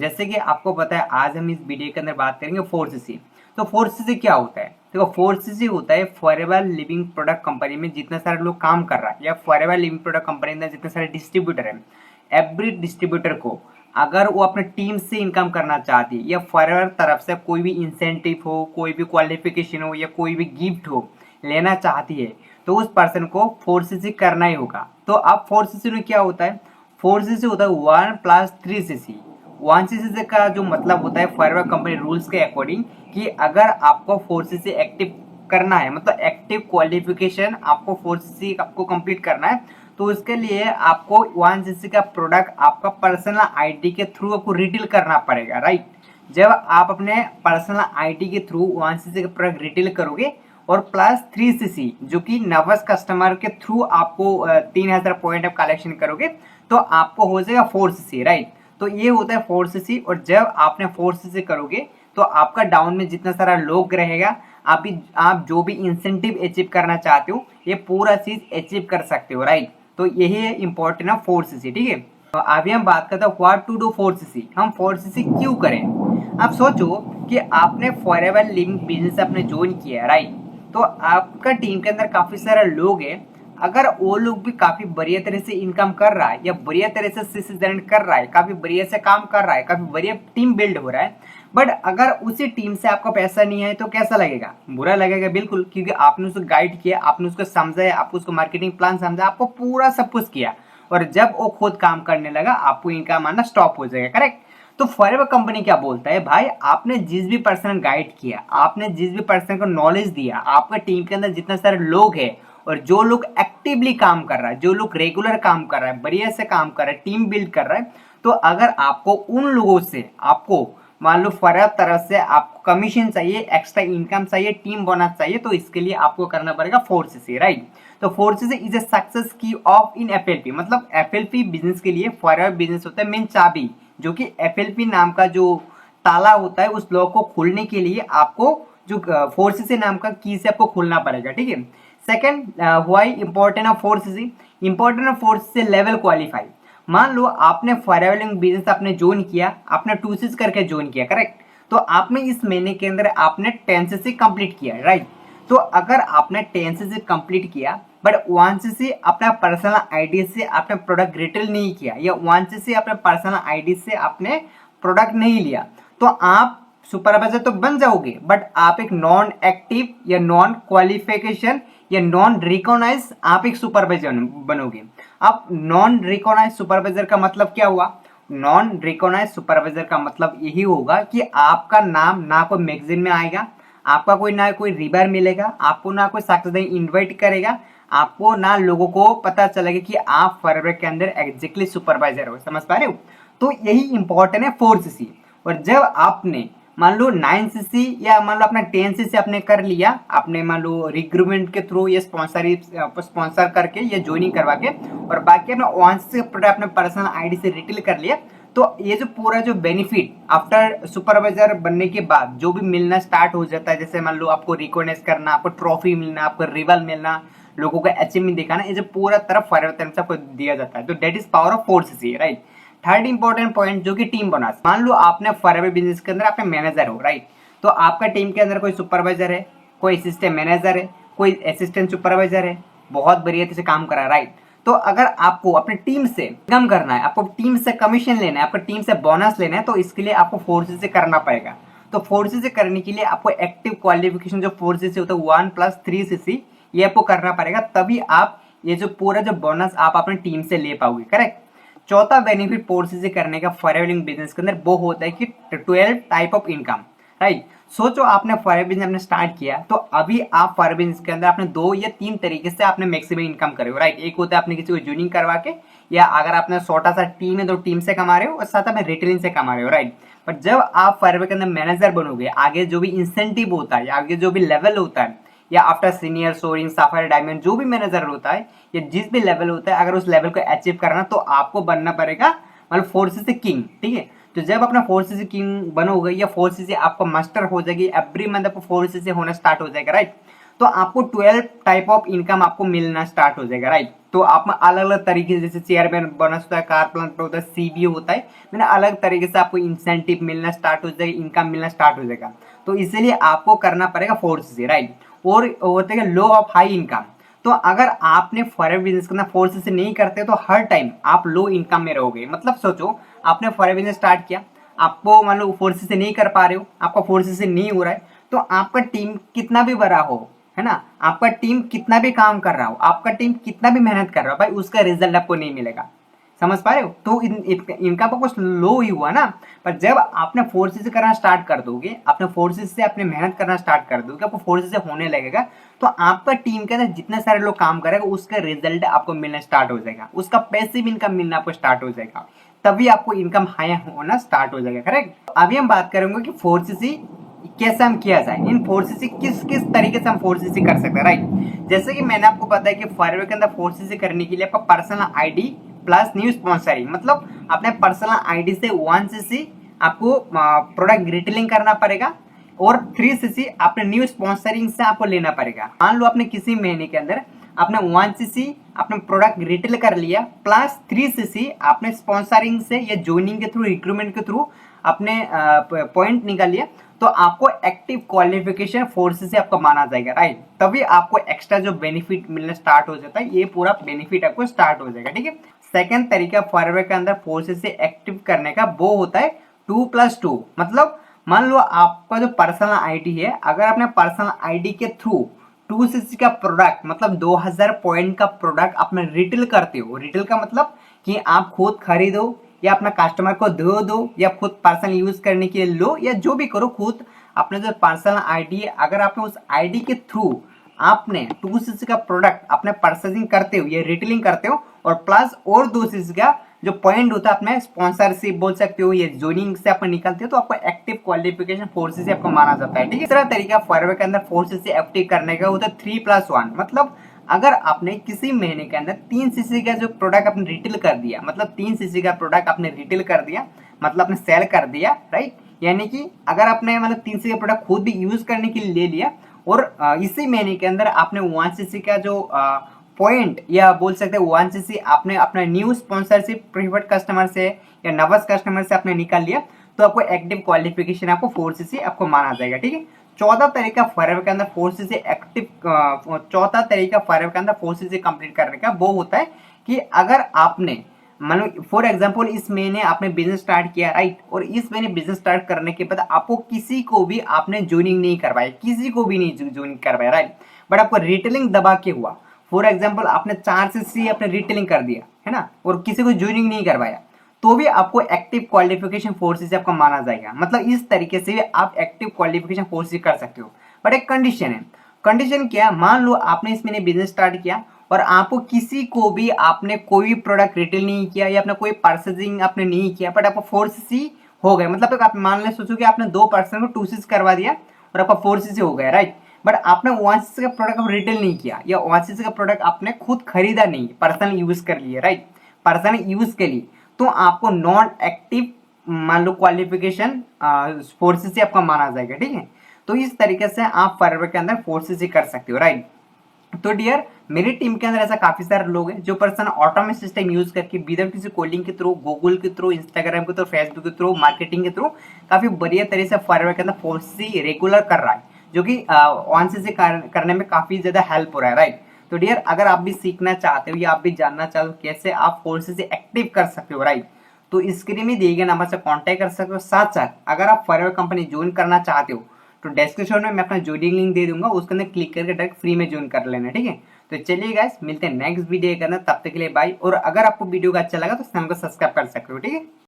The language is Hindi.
जैसे कि आपको पता है आज हम इस वीडियो के अंदर बात करेंगे 4cc। तो 4cc क्या होता है? देखो 4cc होता है फॉरएवर लिविंग प्रोडक्ट कंपनी में जितने सारे लोग काम कर रहा है या फॉरएवर लिविंग प्रोडक्ट कंपनी में जितने सारे डिस्ट्रीब्यूटर है, एवरी डिस्ट्रीब्यूटर को अगर वो अपने टीम से इनकम करना चाहती है या फॉरएवर तरफ से कोई भी इंसेंटिव हो, कोई भी क्वालिफिकेशन हो या कोई भी गिफ्ट हो लेना चाहती है तो उस पर्सन को 4cc करना ही होगा। तो अब 4cc में क्या होता है? 4cc होता है 1+3cc। 1cc का जो मतलब होता है फॉरएवर कंपनी रूल्स के अकॉर्डिंग कि अगर आपको 4cc एक्टिव करना है, मतलब एक्टिव क्वालिफिकेशन आपको 4cc आपको कंप्लीट करना है, तो उसके लिए आपको 1cc का प्रोडक्ट आपका पर्सनल आईडी के थ्रू आपको रिटेल करना पड़ेगा, राइट। जब आप अपने पर्सनल आईडी के थ्रू 1cc का प्रोडक्ट रिटेल करोगे और +3cc जो कि नवस कस्टमर के थ्रू आपको 3000 पॉइंट आप कलेक्शन करोगे तो आपको हो जाएगा 4cc, राइट। तो ये होता है 4cc। और जब आपने 4cc करोगे तो आपका डाउन में जितना सारा लोग रहेगा आप जो भी इंसेंटिव अचीव करना चाहते हो ये पूरा चीज अचीव कर सकते हो, राइट। तो यही है इंपॉर्टेंट ऑफ 4cc, ठीक है। तो अभी हम बात करते हैं व्हाट टू डू 4cc। हम 4cc क्यों करें? आप सोचो कि आपने फॉरएवर लिविंग बिजनेस अपने ज्वाइन किया है, राइट। तो आपका टीम के अंदर काफी सारे लोग हैं, अगर वो लोग भी काफी बढ़िया तरह से इनकम कर रहा है या बढ़िया तरह से सीसी जनरेट कर रहा है, काफी बढ़िया से काम कर रहा है, काफी बढ़िया टीम बिल्ड हो रहा है, बट अगर उसी टीम से आपका पैसा नहीं है तो कैसा लगेगा? बुरा लगेगा बिल्कुल, क्योंकि आपने उसको गाइड किया, आपने उसको समझाया, आपको उसको मार्केटिंग प्लान समझा, आपको पूरा सब कुछ किया, और जब वो खुद काम करने लगा आपको इनकम आना स्टॉप हो जाएगा, करेक्ट। तो फॉरएवर कंपनी क्या बोलता है, भाई आपने जिस भी पर्सन गाइड किया, आपने जिस भी पर्सन को नॉलेज दिया, आपका टीम के अंदर जितने सारे लोग हैं और जो लोग एक्टिवली काम कर रहा है, जो लोग रेगुलर काम कर रहा है, बढ़िया से काम कर रहा है, टीम बिल्ड कर रहा है, तो अगर आपको उन लोगों से आपको मान लो फॉरएवर तरफ से आपको कमीशन चाहिए, एक्स्ट्रा इनकम चाहिए, टीम बोनस चाहिए, तो इसके लिए आपको करना पड़ेगा 4cc, राइट। तो 4cc इज ए सक्सेस की ऑफ इन एफएलपी। मतलब एफएलपी बिजनेस के लिए फॉरएवर बिजनेस होता है मेन चाबी, जो कि एफएलपी नाम का जो ताला होता है उस लॉक को खोलने के लिए आपको जो 4cc नाम का की से आपको खोलना पड़ेगा, ठीक है। Second, why important of 4cc? Important of 4cc level qualify. मान लो आपने फॉरएवर बिजनेस आपने ज्वाइन किया, आपने 2cc करके ज्वाइन किया, करेक्ट। तो आपने इस महीने के अंदर आपने 10cc कंप्लीट किया, राइट। तो अगर आपने 10cc कंप्लीट किया बट 1cc अपना पर्सनल आईडी से आपने प्रोडक्ट रिटेल नहीं किया या 1cc अपने पर्सनल आईडी से आपने प्रोडक्ट नहीं लिया, तो आप सुपरवाइजर तो बन जाओगे बट आप एक नॉन एक्टिव या नॉन क्वालिफिकेशन या नॉन रिकॉग्नाइज आप एक सुपरवाइजर बनोगे। अब नॉन रिकॉग्नाइज सुपरवाइजर का मतलब क्या हुआ? नॉन रिकॉग्नाइज सुपरवाइजर का मतलब यही होगा कि आपका नाम ना कोई मैगजीन में आएगा, आपका कोई ना कोई रिवर मिलेगा, आपको ना कोई सक्सेस इनवाइट करेगा, आपको ना लोगों को पता चलेगा कि आप फॉरएवर के अंदर एग्जैक्टली सुपरवाइजर हो। समझ पा रहे हो? तो यही इंपॉर्टेंट है 4cc। और जब आपने मान लो 9cc या मान लो अपना 10cc आपने कर लिया, आपने मान लो रिक्रूटमेंट के थ्रू या स्पॉन्सर करके या ज्वाइनिंग करवा के, और बाकी अपना 1cc प्रोडक्ट अपने पर्सनल आईडी से रिटेल कर लिया, तो ये जो पूरा जो बेनिफिट आफ्टर सुपरवाइजर बनने के बाद जो भी मिलना स्टार्ट हो जाता है, जैसे मान लो आपको रिकॉग्नाइज करना, आपको ट्रॉफी मिलना, आपको रिवल मिलना, लोगों का अचीवमेंट दिखाना, ये जो पूरा तरफ फॉरएवर तरफ से आपको दिया जाता है। तो that is power of 4cc, right. Third important point जो कि टीम बोनस। मान लो आपने फॉरएवर बिजनेस के अंदर आपने मैनेजर हो, राइट। तो आपका टीम के अंदर कोई सुपरवाइजर है, कोई असिस्टेंट मैनेजर है, कोई असिस्टेंट सुपरवाइजर है, बहुत बढ़िया से काम कर रहा है, राइट। तो अगर आपको अपनी टीम से इनकम करना है, आपको टीम से कमीशन लेना है, आपको टीम से बोनस लेना है, तो इसके लिए आपको 4cc करना पड़ेगा। तो 4cc करने के लिए आपको एक्टिव क्वालिफिकेशन जो 4cc होता है 1+3cc ये आपको करना पड़ेगा, तभी आप ये जो पूरा जो बोनस आप अपनी टीम से ले पाओगे, करेक्ट। चौथा बेनिफिट 4cc करने का फॉरएवर बिजनेस के अंदर वो होता है कि 12 टाइप ऑफ इनकम, राइट। सोचो आपने फॉरएवर बिजनेस आपने स्टार्ट किया, तो अभी आप फॉरएवर बिजनेस के अंदर आपने 2 या 3 तरीके से आपने मैक्सिमम इनकम करे हो, राइट। एक होता है आपने किसी को ज्वाइनिंग करवा के, या अगर आपने छोटा सा टीम है तो टीम से कमा रहे हो और साथ में रिटेलिंग से कमा रहे हो, राइट। बट जब आप फॉरएवर के अंदर मैनेजर बनोगे, आगे जो भी इंसेंटिव होता है, आगे जो भी लेवल होता है, या after senior soaring sapphire diamond जो भी मैनेजर होता है या जिस भी लेवल होता है, अगर उस लेवल को अचीव करना तो आपको बनना पड़ेगा मतलब 4cc किंग, ठीक है। तो जब अपना 4cc किंग बनोगे या 4cc आपको मास्टर हो जाएगी, एवरी मंथ आपको 4cc होना स्टार्ट हो जाएगा, राइट। तो आपको 12 टाइप ऑफ इनकम आपको मिलना स्टार्ट हो जाएगा, राइट। तो आप अलग अलग तरीके से, जैसे चेयरमैन बोनस होता है, कार प्लान होता है, सीबी होता है, मैंने अलग तरीके से आपको इंसेंटिव मिलना स्टार्ट हो जाएगा, इनकम मिलना स्टार्ट हो जाएगा। तो इसीलिए आपको करना पड़ेगा 4CC, राइट। और होता है लो ऑफ हाई इनकम। तो अगर आपने फॉरेन बिजनेस करना 4CC नहीं करते तो हर टाइम आप लो इनकम में रहोगे। मतलब सोचो, आपने फॉरेन बिजनेस स्टार्ट किया, आपको मान लो 4CC नहीं कर पा रहे हो, आपका 4CC नहीं हो रहा है, तो आपका टीम कितना भी बड़ा हो, है ना, आपका टीम कितना भी काम कर रहा हो, आपका टीम कितना भी मेहनत कर रहा हो, भाई उसका रिजल्ट आपको नहीं मिलेगा। समझ पा रहे हो? तो इनका तो कुछ लो ही हुआ ना। पर जब आपने 4CC करना स्टार्ट कर दोगे, आपने 4CC से अपने मेहनत करना स्टार्ट कर दोगे, आपको 4CC होने लगेगा, तो आपका टीम के अंदर जितने सारे लोग काम करेंगे उसका रिजल्ट आपको मिलना स्टार्ट हो जाएगा, उसका पैसिव इनकम मिलना आपको स्टार्ट हो जाएगा, तभी आपको इनकम हाई होना स्टार्ट हो जाएगा, करेक्ट। अभी हम बात करेंगे कि 4CC कैसे हम किया जाए, इन 4CC किस किस तरीके से हम 4CC कर सकते हैं, राइट। जैसे कि मैंने आपको बताया कि फायरवे के अंदर 4CC करने के लिए आपका personal ID plus new sponsoring, मतलब अपने पर्सनल आईडी से 1CC आपको प्रोडक्ट रिटेलिंग करना पड़ेगा और 3CC अपने न्यू स्पॉन्सरिंग से आपको लेना पड़ेगा। मान लो आपने किसी महीने के अंदर आपने 1CC अपने प्रोडक्ट रिटेल कर लिया प्लस 3CC अपने स्पॉन्सरिंग से या ज्वाइनिंग के थ्रू, रिक्रूटमेंट के थ्रू अपने पॉइंट निकाल लिया, तो आपको एक्टिव क्वालिफिकेशन 4CC आपको माना जाएगा, राइट। तभी आपको एक्स्ट्रा जो बेनिफिट मिलना स्टार्ट हो जाता है, ये पूरा बेनिफिट आपको स्टार्ट हो जाएगा, ठीक है। सेकंड तरीका फॉरवर्ड के अंदर 4CC एक्टिव करने का वो होता है 2+2। मतलब मान लो आपका जो पर्सनल आईडी है, अगर आपने पर्सनल आईडी के थ्रू 2CC का प्रोडक्ट, मतलब 2000 पॉइंट का प्रोडक्ट अपने रिटेल करते हो, रिटेल का मतलब कि आप खुद खरीदो या अपना कस्टमर को दो या खुद पर्सनल यूज करने के लिए लो, या जो भी करो खुद अपने जो पर्सनल आईडी है, अगर आपने उस आईडी के थ्रू आपने 2CC का प्रोडक्ट अपने परचेजिंग करते हो या रिटेलिंग करते हो, और प्लस और 2CC का जो पॉइंट होता है अपने स्पॉन्सरशिप बोल सकते हो या ज्वाइनिंग से आप निकलते हो, तो आपको एक्टिव क्वालिफिकेशन 4CC आपको माना जाता है, ठीक है। तीसरा तरीका फॉरवर्ड के अंदर 4CC एक्टिव करने का होता है 3+1। मतलब अगर आपने किसी महीने के अंदर 3CC का जो प्रोडक्ट आपने रिटेल कर दिया, मतलब 3CC का प्रोडक्ट आपने रिटेल कर दिया, मतलब आपने सेल कर दिया, राइट। यानी कि अगर आपने मतलब 3CC का प्रोडक्ट खुद भी यूज करने के लिए ले लिया और इसी महीने के अंदर आपने 1CC का जो पॉइंट या बोल सकते हैं 1CC आपने अपना न्यू स्पॉन्सरशिप प्रीफर्ड कस्टमर से या नवस कस्टमर से आपने निकाल लिया, तो आपको एक्टिव क्वालिफिकेशन आपको 4CC आपको माना जाएगा, ठीक है। चौथा तरीका फॉरवर्ड के अंदर 4CC एक्टिव, चौथा तरीका फॉरवर्ड के अंदर 4CC कंप्लीट करने का वो होता है कि अगर आपने मतलब फॉर एग्जांपल इस महीने आपने बिजनेस स्टार्ट किया, राइट, और इस महीने बिजनेस स्टार्ट करने के बाद आपको किसी को भी आपने ज्वाइनिंग नहीं करवाया, किसी को भी नहीं ज्वाइन करवाया, राइट, बट आपको रिटेलिंग दबा के हुआ। फॉर एग्जाम्पल आपने 4CC अपने रिटेलिंग कर दिया, है ना, और किसी को ज्वाइनिंग नहीं करवाया, तो भी आपको एक्टिव क्वालिफिकेशन 4CC आपका माना जाएगा। मतलब इस तरीके से आप एक्टिव क्वालिफिकेशन 4CC कर सकते हो, बट एक कंडीशन है। कंडीशन क्या? मान लो आपने इस महीने बिजनेस स्टार्ट किया और आपको किसी को भी आपने कोई प्रोडक्ट रिटेल नहीं किया या अपना कोई परचेजिंग आपने नहीं किया, बट आपको 4CC हो गया। मतलब आप मान ले, सोचो कि आपने 2% को 2CC करवा दिया और आपका 4CC हो गया, राइट, बट आपने 1CC का प्रोडक्ट रिटेल नहीं किया या 1CC का प्रोडक्ट आपने खुद खरीदा नहीं, पर्सनल यूज कर लिया, राइट, पर्सनल यूज के लिए, तो आपको नॉन एक्टिव मान लो क्वालिफिकेशन 4CC आपका माना जाएगा, ठीक है। तो इस तरीके से आप फॉरवर्ड के अंदर 4CC कर सकते हो, राइट। तो डियर, मेरी टीम के अंदर ऐसा काफी सारे लोग हैं जो पर्सन ऑटोमेट सिस्टम यूज करके विदाउट किसी कोडिंग के थ्रू, गूगल के थ्रू, इंस्टाग्राम के थ्रू, फेसबुक के थ्रू, मार्केटिंग के थ्रू काफी बढ़िया तरीके से फॉरवर्ड के अंदर 4CC रेगुलर कर रहा है, जो कि 1CC करने में काफी ज्यादा हेल्प हो रहा है, राइट। तो डियर, अगर आप भी सीखना चाहते हो या आप भी जानना चाहते हो कैसे आप 4CC एक्टिव कर सकते हो, राइट, तो स्क्रीन में दिए गए नंबर से कांटेक्ट कर सकते हो। साथ साथ अगर आप फॉरवर्ड कंपनी ज्वाइन करना चाहते हो तो डिस्क्रिप्शन में मैं अपना ज्वाइनिंग लिंक दे दूंगा, उसके अंदर क्लिक करके डायरेक्ट फ्री में ज्वाइन कर लेना, ठीक है। तो चलिए गाइस, मिलते हैं नेक्स्ट वीडियो के अंदर, तब तक के लिए बाय। और अगर आपको वीडियो का अच्छा लगा तो चैनल को सब्सक्राइब कर सकते हो, ठीक है।